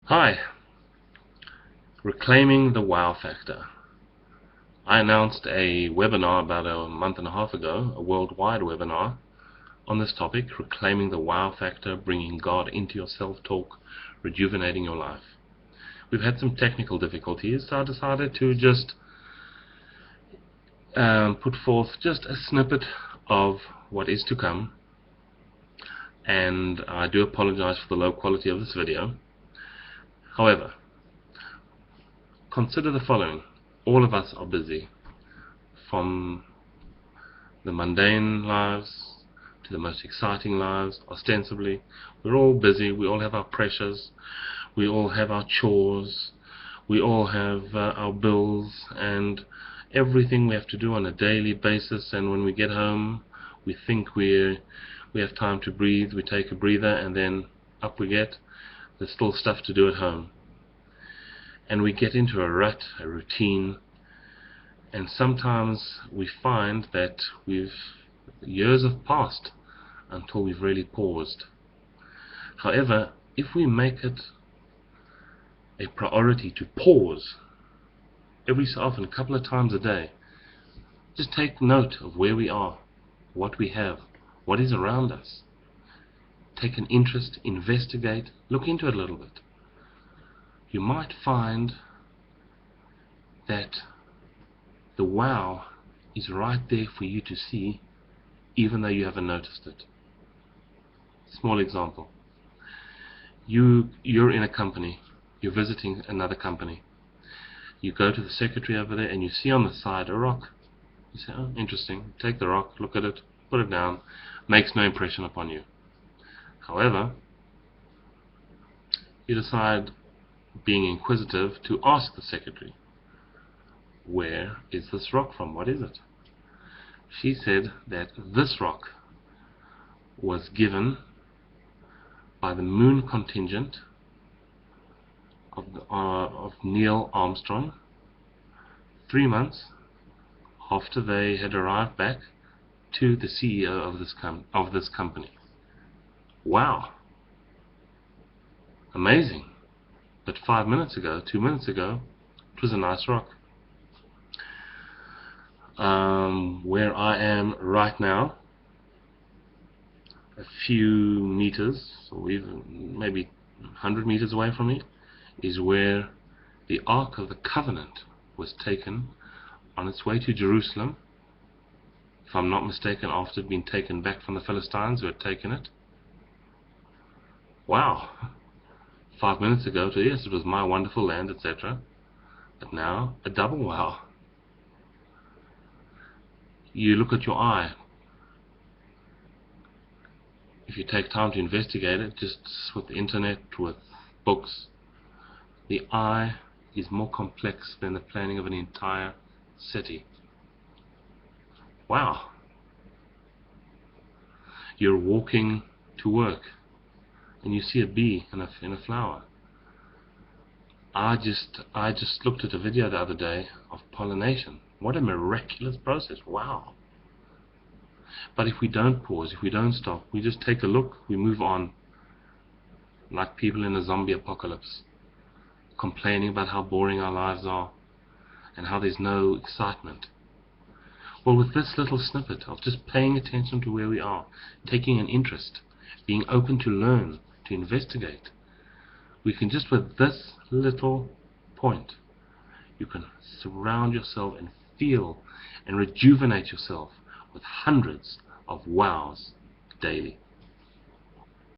Hi, reclaiming the wow factor. I announced a webinar about a month and a half ago, a worldwide webinar on this topic, reclaiming the wow factor, bringing God into your self-talk, rejuvenating your life. We've had some technical difficulties, so I decided to just put forth just a snippet of what is to come, and I do apologize for the low quality of this video. However, consider the following. All of us are busy, from the mundane lives to the most exciting lives. Ostensibly, we're all busy, we all have our pressures, we all have our chores, we all have our bills and everything we have to do on a daily basis. And when we get home, we think we have time to breathe, we take a breather, and then up we get. There's still stuff to do at home, and we get into a rut, a routine. And sometimes we find that years have passed until we've really paused. However, if we make it a priority to pause every so often, a couple of times a day, just take note of where we are, what we have, what is around us. Take an interest, investigate, look into it a little bit. You might find that the wow is right there for you to see, even though you haven't noticed it. Small example. You're in a company, you're visiting another company. You go to the secretary over there and you see on the side a rock. You say, oh, interesting. Take the rock, look at it, put it down. Makes no impression upon you. However, you decide, being inquisitive, to ask the secretary, where is this rock from? What is it? She said that this rock was given by the moon contingent of Neil Armstrong 3 months after they had arrived back to the CEO of this company. Wow, amazing. But 5 minutes ago, 2 minutes ago, it was a nice rock. Where I am right now, a few meters, or even maybe 100 meters away from me, is where the Ark of the Covenant was taken on its way to Jerusalem, if I'm not mistaken, after it had been taken back from the Philistines who had taken it. Wow. 5 minutes ago, yes, it was my wonderful land, etc. But now, a double wow. You look at your eye. If you take time to investigate it, just with the internet, with books, the eye is more complex than the planning of an entire city. Wow. You're walking to work and you see a bee in a flower. I just looked at a video the other day of pollination. What a miraculous process. Wow. But if we don't pause, if we don't stop, we just take a look, we move on, like people in a zombie apocalypse, complaining about how boring our lives are and how there's no excitement. Well, with this little snippet of just paying attention to where we are, taking an interest, being open to learn, to investigate, we can just, with this little point, you can surround yourself and feel and rejuvenate yourself with hundreds of wows daily.